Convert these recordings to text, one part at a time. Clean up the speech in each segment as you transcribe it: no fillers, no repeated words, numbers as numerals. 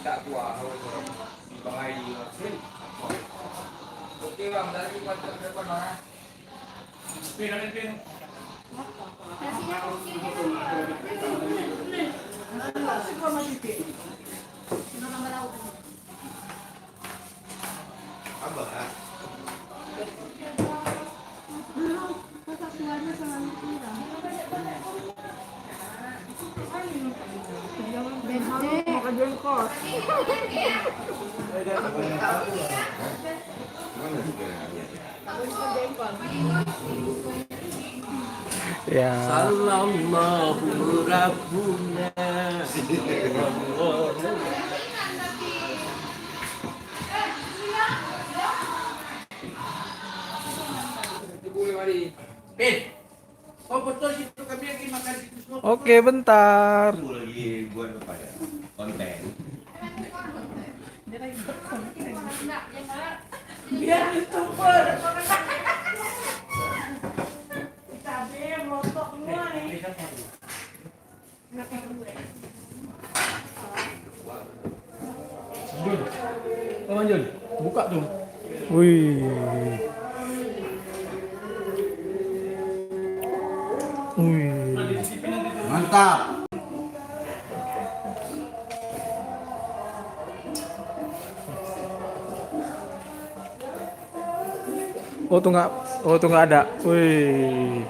tak kuah bang Aidi. Oke bang, dari pasar depan mana? Pin. Abah. Ya. Sallallahu rabbuna. Oke, bentar. Lagi buat apa ya? Konten. Biar YouTuber. Oh, Jun, buka tuh. Wih. Wih. Mantap. Oh tuh nggak ada. Wih.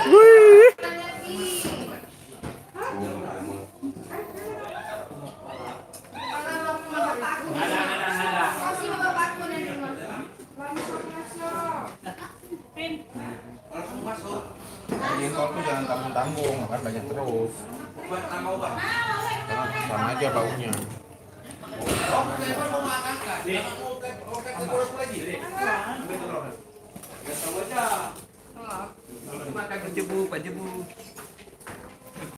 Wih. Ini tol tuh jangan tanggung-tanggung, makan banyak terus. Sama aja baunya. Makan kejebu,